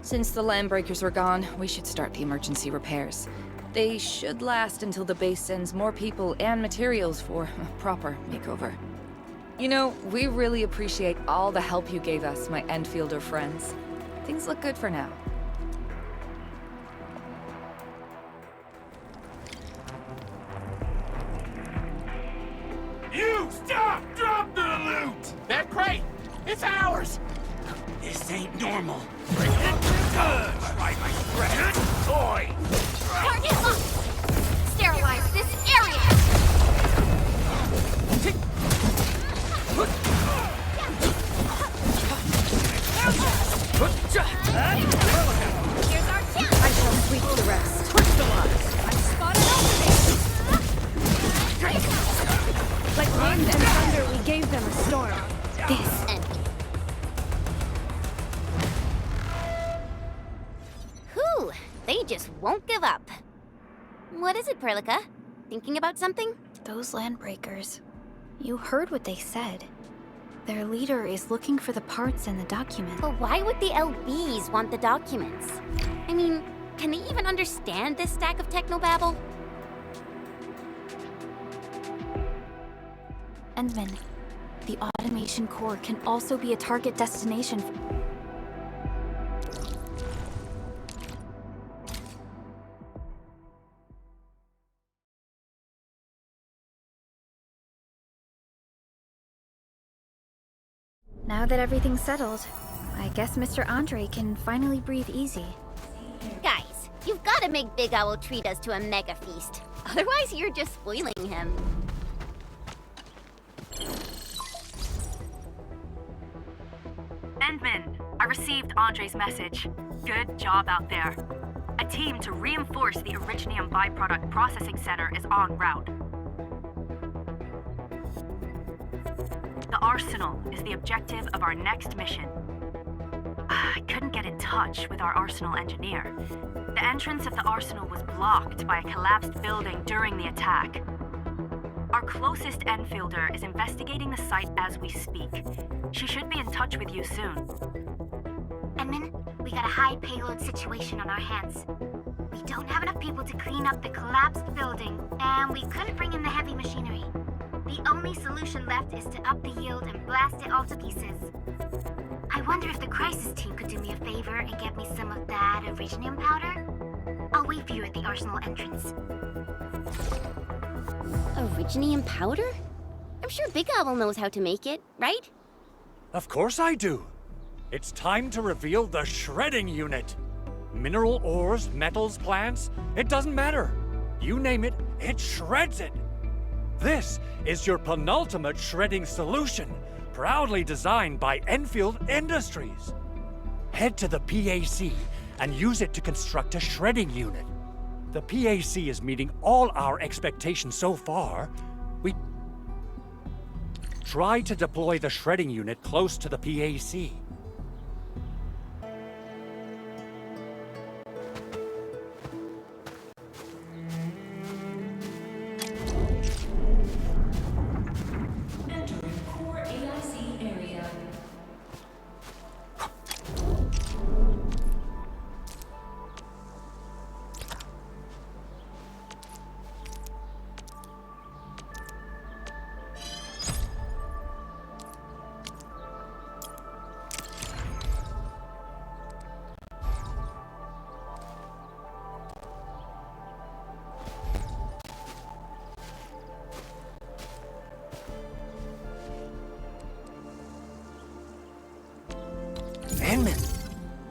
Since the landbreakers were gone, we should start the emergency repairs. They should last until the base sends more people and materials for a proper makeover. You know, we really appreciate all the help you gave us, my Endfielder friends. Things look good for now. You stop! Drop the loot! That crate! It's ours! This ain't normal. Bring it good! Try my friend! Toy! Target locked! Sterilize this area! Here's our chance! I shall sweep the rest. I spotted openings! Like wind and thunder, we gave them a storm. This end. Whew, they just won't give up. What is it, Perlica? Thinking about something? Those landbreakers. You heard what they said. Their leader is looking for the parts in the document. But why would the LBs want the documents? I mean, can they even understand this stack of technobabble? Endman, the automation core can also be a target destination. Now that everything's settled, I guess Mr. Andre can finally breathe easy. Guys, you've got to make Big Owl treat us to a mega feast. Otherwise, you're just spoiling him. Endman, I received Andre's message. Good job out there. A team to reinforce the Originium byproduct processing center is en route. The Arsenal is the objective of our next mission. I couldn't get in touch with our Arsenal engineer. The entrance of the Arsenal was blocked by a collapsed building during the attack. Our closest Enfielder is investigating the site as we speak. She should be in touch with you soon. Edmund, we got a high payload situation on our hands. We don't have enough people to clean up the collapsed building, and we couldn't bring in the heavy machinery. The only solution left is to up the yield and blast it all to pieces. I wonder if the crisis team could do me a favor and get me some of that Originium powder? I'll wait for you at the Arsenal entrance. Originium powder? I'm sure Big Owl knows how to make it, right? Of course I do. It's time to reveal the shredding unit. Mineral ores, metals, plants, it doesn't matter. You name it, it shreds it. This is your penultimate shredding solution, proudly designed by Enfield Industries. Head to the PAC and use it to construct a shredding unit. The PAC is meeting all our expectations so far. We try to deploy the shredding unit close to the PAC.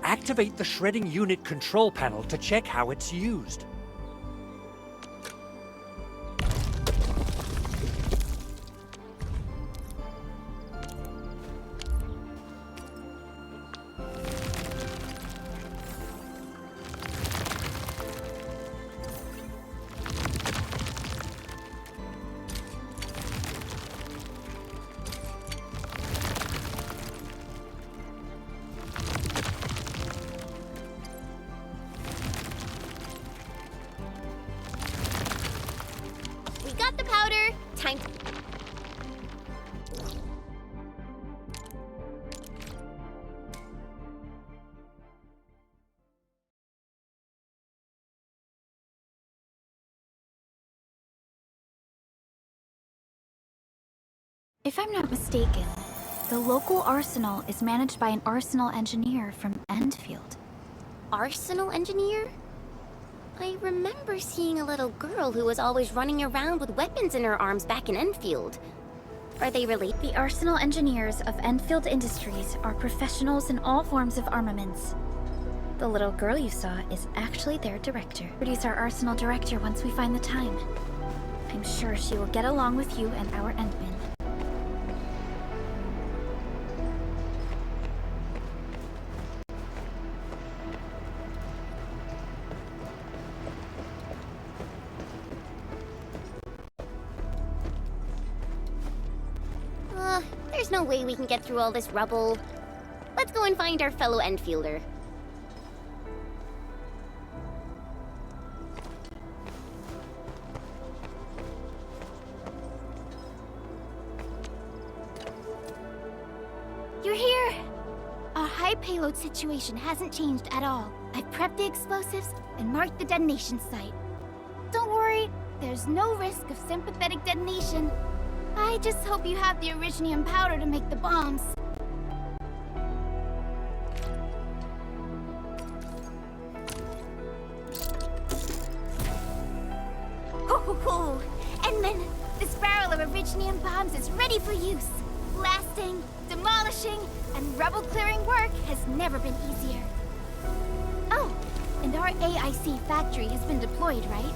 Activate the shredding unit control panel to check how it's used. Got the powder. Time. If I'm not mistaken, the local arsenal is managed by an arsenal engineer from Endfield. Arsenal engineer? I remember seeing a little girl who was always running around with weapons in her arms back in Endfield. Are they related? The arsenal engineers of Endfield Industries are professionals in all forms of armaments. The little girl you saw is actually their director. Produce our arsenal director once we find the time. I'm sure she will get along with you and our Endman. There's no way we can get through all this rubble. Let's go and find our fellow Endfielder. You're here! Our high payload situation hasn't changed at all. I've prepped the explosives and marked the detonation site. Don't worry, there's no risk of sympathetic detonation. I just hope you have the originium powder to make the bombs. Ho! And then this barrel of originium bombs is ready for use. Blasting, demolishing, and rubble-clearing work has never been easier. Oh, and our AIC factory has been deployed, right?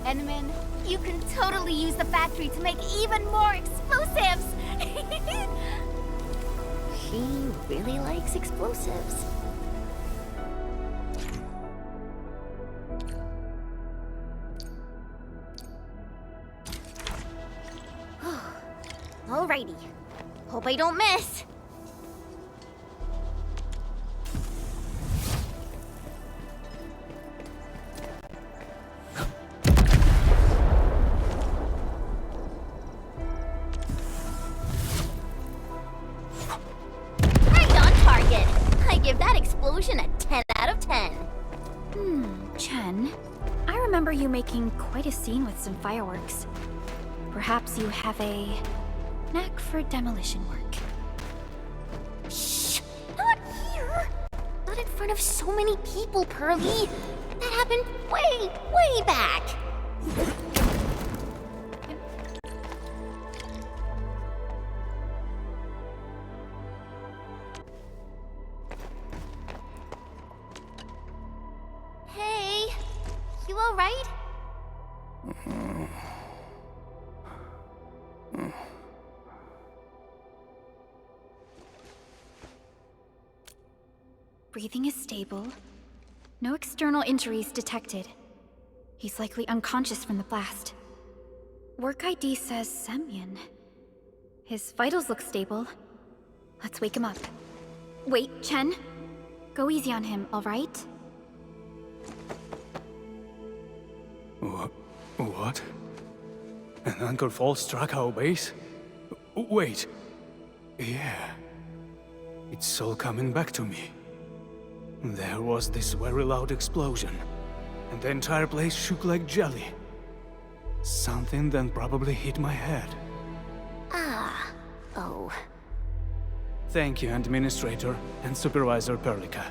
Enman, you can totally use the factory to make even more explosives! She really likes explosives. Alrighty. Hope I don't miss. Right on target. I give that explosion a 10 out of 10. Chen, I remember you making quite a scene with some fireworks. Perhaps you have a knack for demolition work. Shh! Not here! Not in front of so many people, Pearly. That happened way back. Hey, you all right? Breathing is stable. No external injuries detected. He's likely unconscious from the blast. Work ID says Semyon. His vitals look stable. Let's wake him up. Wait, Chen. Go easy on him, all right? What? An anchor fault struck our base? Wait. Yeah. It's all coming back to me. There was this very loud explosion, and the entire place shook like jelly. Something then probably hit my head. Oh. Thank you, Administrator and Supervisor Perlica.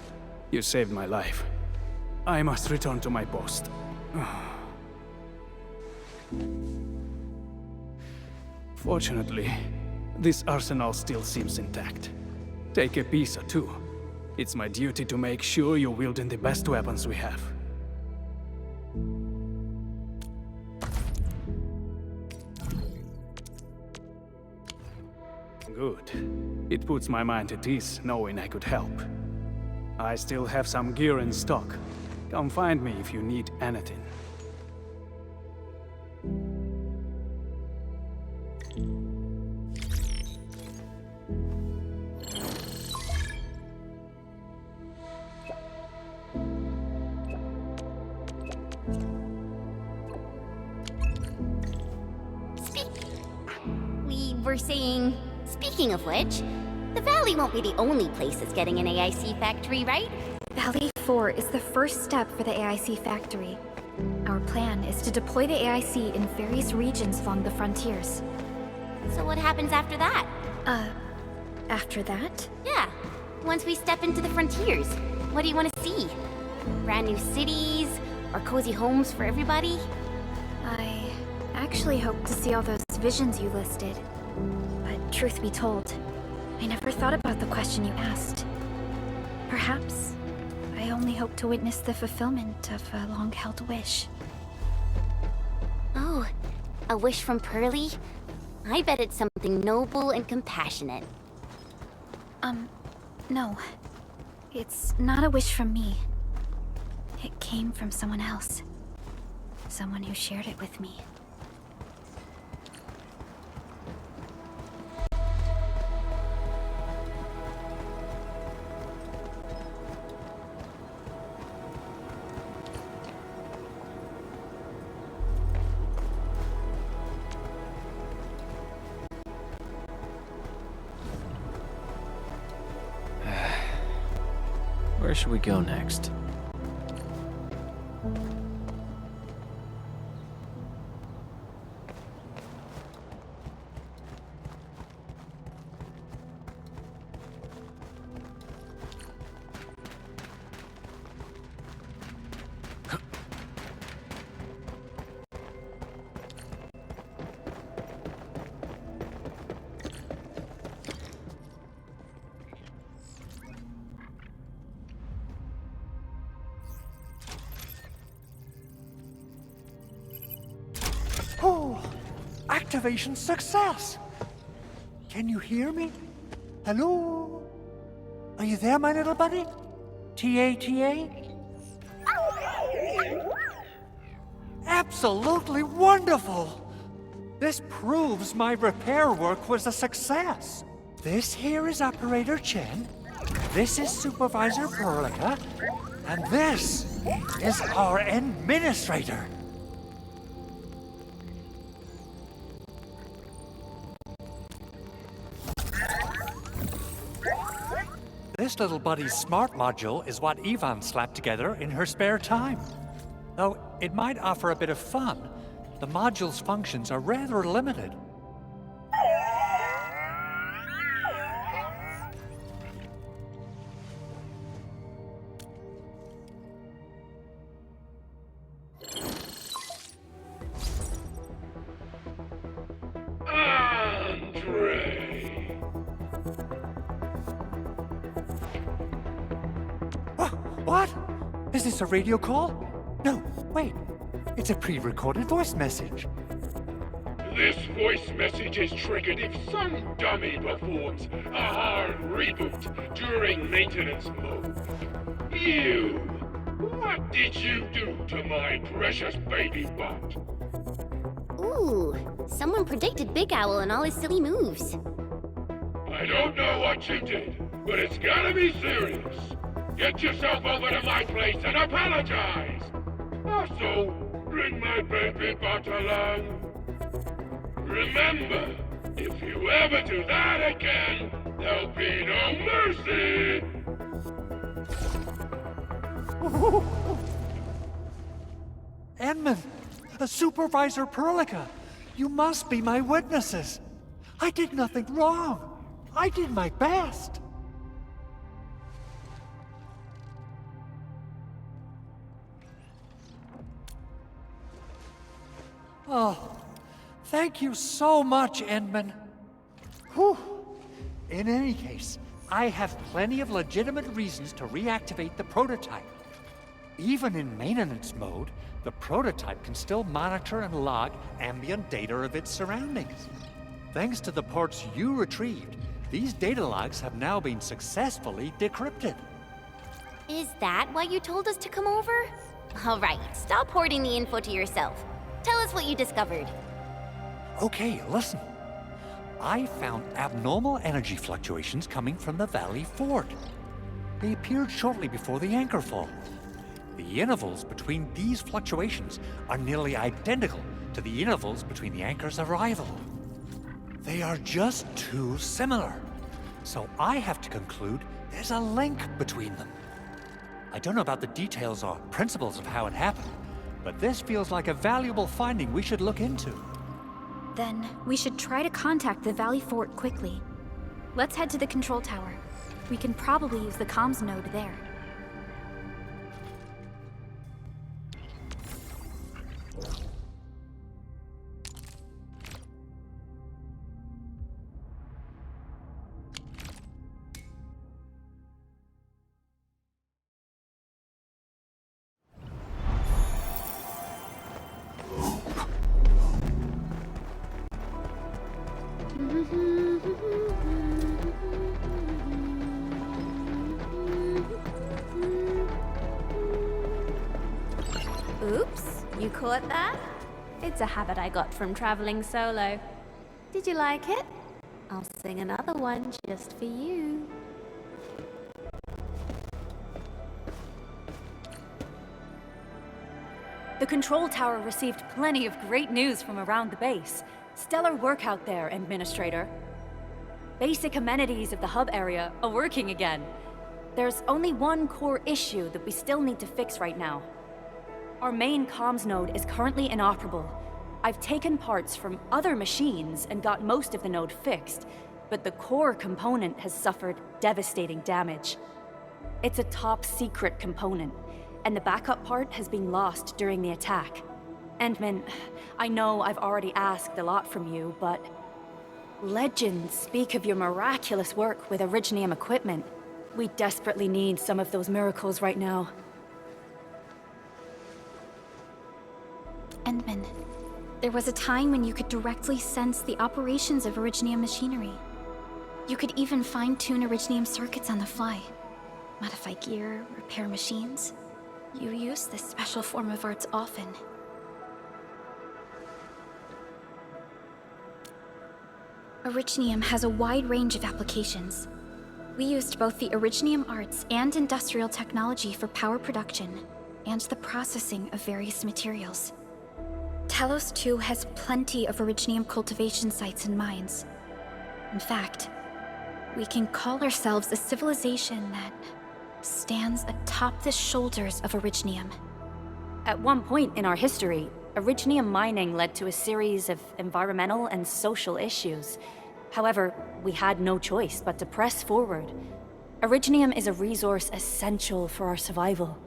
You saved my life. I must return to my post. Fortunately, this arsenal still seems intact. Take a piece or two. It's my duty to make sure you're wielding the best weapons we have. Good. It puts my mind at ease knowing I could help. I still have some gear in stock. Come find me if you need anything. Speaking of which, the Valley won't be the only place that's getting an AIC factory, right? Valley 4 is the first step for the AIC factory. Our plan is to deploy the AIC in various regions along the frontiers. So what happens after that? After that? Yeah, once we step into the frontiers, what do you want to see? Brand new cities, or cozy homes for everybody? I actually hope to see all those visions you listed. But truth be told, I never thought about the question you asked. Perhaps I only hope to witness the fulfillment of a long-held wish. Oh, a wish from Pearly? I bet it's something noble and compassionate. No. It's not a wish from me. It came from someone else. Someone who shared it with me. Where should we go next? Oh, activation success! Can you hear me? Hello? Are you there, my little buddy? T-A-T-A? Absolutely wonderful! This proves my repair work was a success. This here is Operator Chen, this is Supervisor Perlica, and this is our Administrator. This little buddy's smart module is what Yvonne slapped together in her spare time. Though it might offer a bit of fun, the module's functions are rather limited. What? Is this a radio call? No, wait. It's a pre-recorded voice message. This voice message is triggered if some dummy performs a hard reboot during maintenance mode. You! What did you do to my precious baby bot? Ooh, someone predicted Big Owl and all his silly moves. I don't know what you did, but it's gotta be serious. Get yourself over to my place and apologize! Also, bring my baby bot along. Remember, if you ever do that again, there'll be no mercy! Edmund, Supervisor Perlica, you must be my witnesses. I did nothing wrong. I did my best. Oh, thank you so much, Edmund. Whew. In any case, I have plenty of legitimate reasons to reactivate the prototype. Even in maintenance mode, the prototype can still monitor and log ambient data of its surroundings. Thanks to the ports you retrieved, these data logs have now been successfully decrypted. Is that why you told us to come over? All right, stop hoarding the info to yourself. Tell us what you discovered. Okay, listen. I found abnormal energy fluctuations coming from the Valley Fort. They appeared shortly before the anchor fall. The intervals between these fluctuations are nearly identical to the intervals between the anchor's arrival. They are just too similar. So I have to conclude there's a link between them. I don't know about the details or principles of how it happened, but this feels like a valuable finding we should look into. Then, we should try to contact the Valley Fort quickly. Let's head to the control tower. We can probably use the comms node there. Oops, you caught that? It's a habit I got from traveling solo. Did you like it? I'll sing another one just for you. The control tower received plenty of great news from around the base. Stellar work out there, Administrator. Basic amenities of the hub area are working again. There's only one core issue that we still need to fix right now. Our main comms node is currently inoperable. I've taken parts from other machines and got most of the node fixed, but the core component has suffered devastating damage. It's a top-secret component, and the backup part has been lost during the attack. Endman, I know I've already asked a lot from you, but legends speak of your miraculous work with Originium equipment. We desperately need some of those miracles right now. Endman, there was a time when you could directly sense the operations of Originium machinery. You could even fine-tune Originium circuits on the fly. Modify gear, repair machines. You use this special form of arts often. Originium has a wide range of applications. We used both the Originium arts and industrial technology for power production, and the processing of various materials. Talos 2 has plenty of Originium cultivation sites and mines. In fact, we can call ourselves a civilization that stands atop the shoulders of Originium. At one point in our history, Originium mining led to a series of environmental and social issues. However, we had no choice but to press forward. Originium is a resource essential for our survival.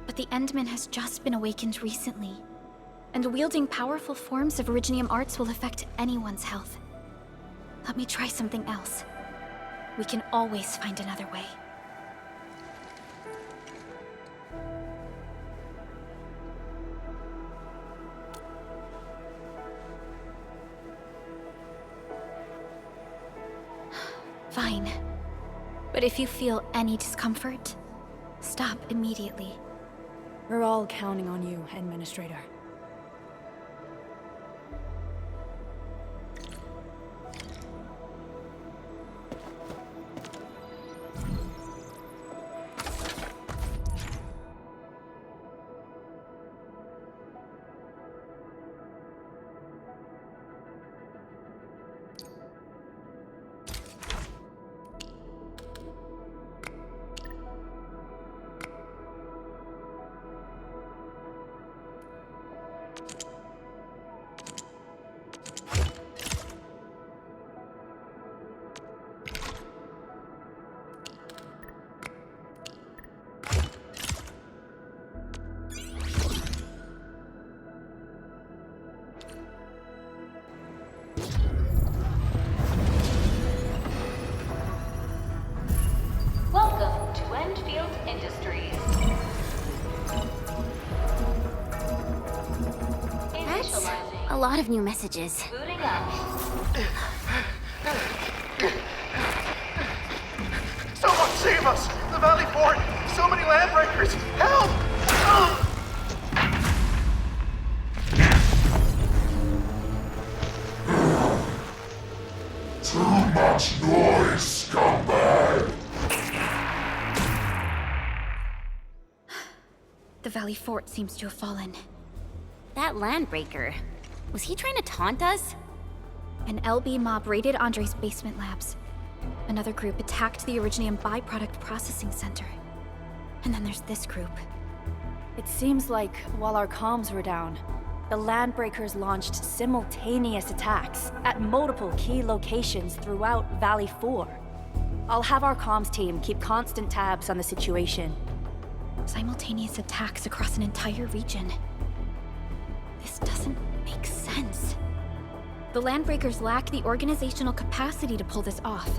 But the Endman has just been awakened recently, and wielding powerful forms of Originium arts will affect anyone's health. Let me try something else. We can always find another way. Fine. But if you feel any discomfort, stop immediately. We're all counting on you, Administrator. Welcome to Endfield Industries. That's a lot of new messages. Booting up. Someone save us! The Valley Fort! So many landbreakers! Help! Too much noise, scumbag! The Valley Fort seems to have fallen. That landbreaker, was he trying to taunt us? An LB mob raided Andre's basement labs. Another group attacked the Originium byproduct processing center. And then there's this group. It seems like while our comms were down, the Landbreakers launched simultaneous attacks at multiple key locations throughout Valley 4. I'll have our comms team keep constant tabs on the situation. Simultaneous attacks across an entire region. This doesn't make sense. The Landbreakers lack the organizational capacity to pull this off.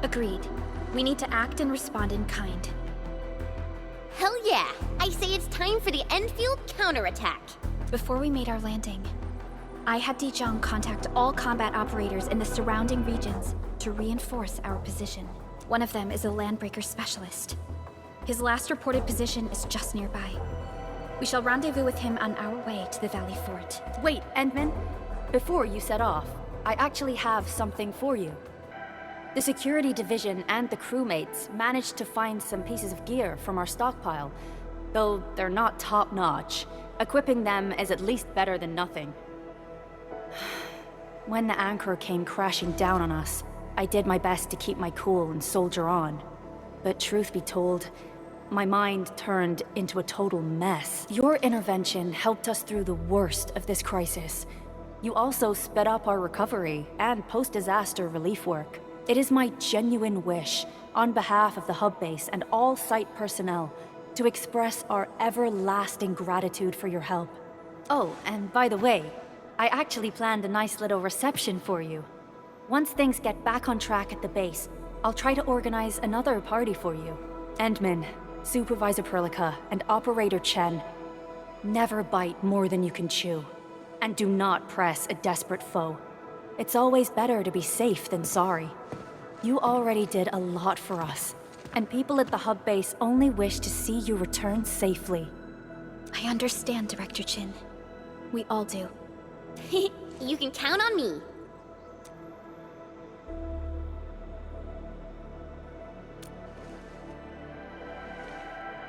Agreed. We need to act and respond in kind. Hell yeah! I say it's time for the Endfield counterattack. Before we made our landing, I had Dijong contact all combat operators in the surrounding regions to reinforce our position. One of them is a Landbreaker specialist. His last reported position is just nearby. We shall rendezvous with him on our way to the Valley Fort. Wait, Endman, before you set off, I actually have something for you. The security division and the crewmates managed to find some pieces of gear from our stockpile, though they're not top-notch. Equipping them is at least better than nothing. When the anchor came crashing down on us, I did my best to keep my cool and soldier on. But truth be told, my mind turned into a total mess. Your intervention helped us through the worst of this crisis. You also sped up our recovery and post-disaster relief work. It is my genuine wish, on behalf of the hub base and all site personnel, to express our everlasting gratitude for your help. Oh, and by the way, I actually planned a nice little reception for you. Once things get back on track at the base, I'll try to organize another party for you. Endman, Supervisor Perlica, and Operator Chen, never bite more than you can chew. And do not press a desperate foe. It's always better to be safe than sorry. You already did a lot for us, and people at the hub base only wish to see you return safely. I understand, Director Chin. We all do. You can count on me.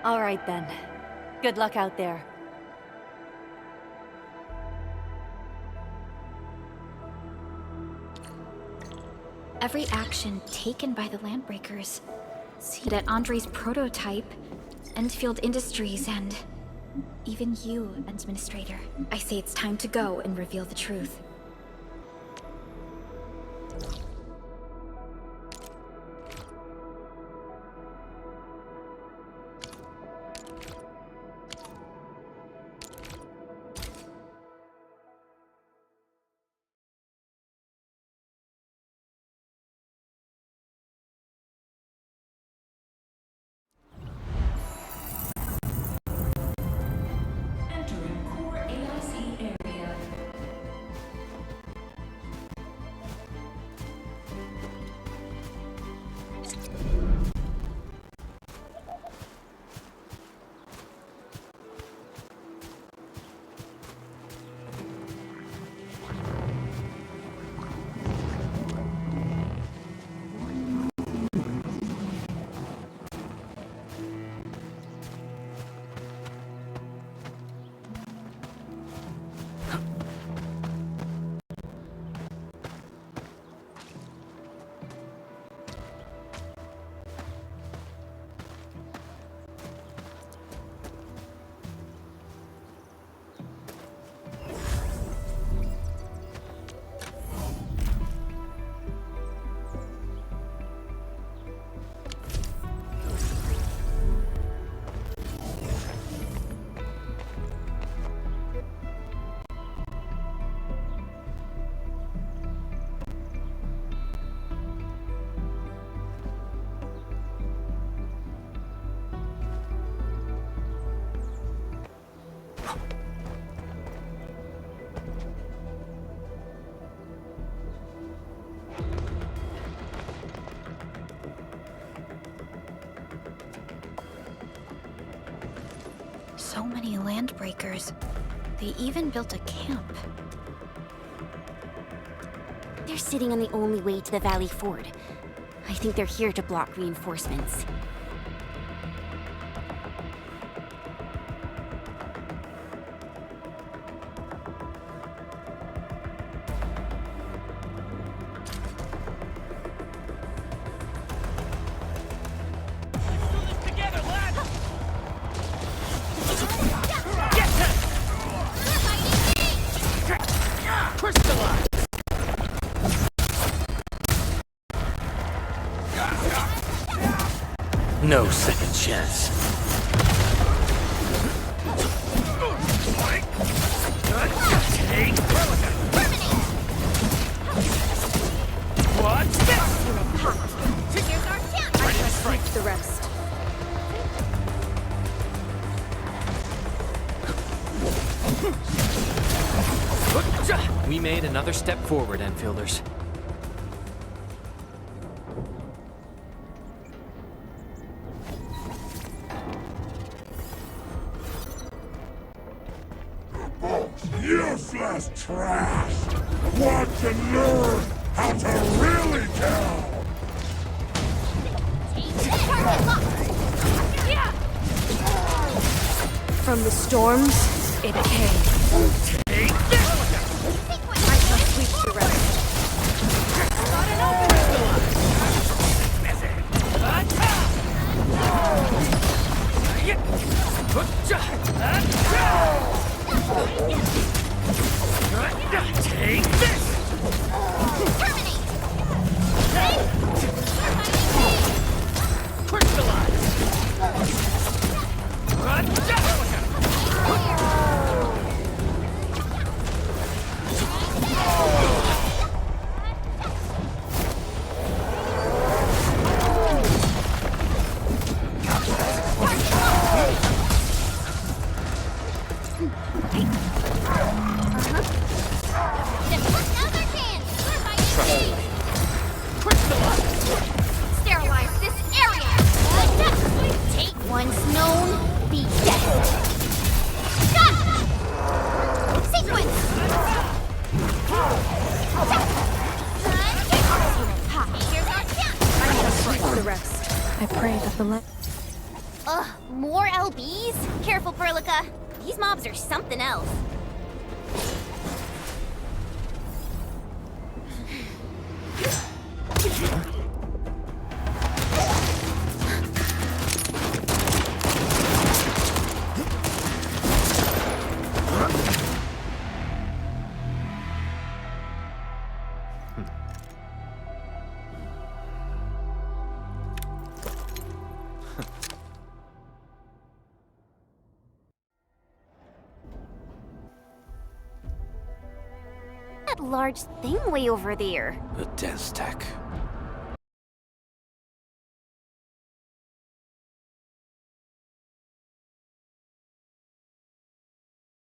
All right then. Good luck out there. Every action taken by the Landbreakers, see that Andre's prototype, Endfield Industries, and even you, Administrator. I say it's time to go and reveal the truth. So many Landbreakers. They even built a camp. They're sitting on the only way to the Valley Ford. I think they're here to block reinforcements. No second chance. What's this? Here's our chance! I can strike the rest. We made another step forward, Enfielders. Useless trash! Want to learn how to really tell! From the storms, it came. Take this! I shall sweep the rest. Got an opening! Take this! Crystallize! Sterilize this area! Take once known, be dead! Cut! Sequence! Here's our chance! I shall sweep the rest. I pray that the Ugh, more LBs? Careful, Perlica. These mobs are something else. That large thing way over there. A dense tech.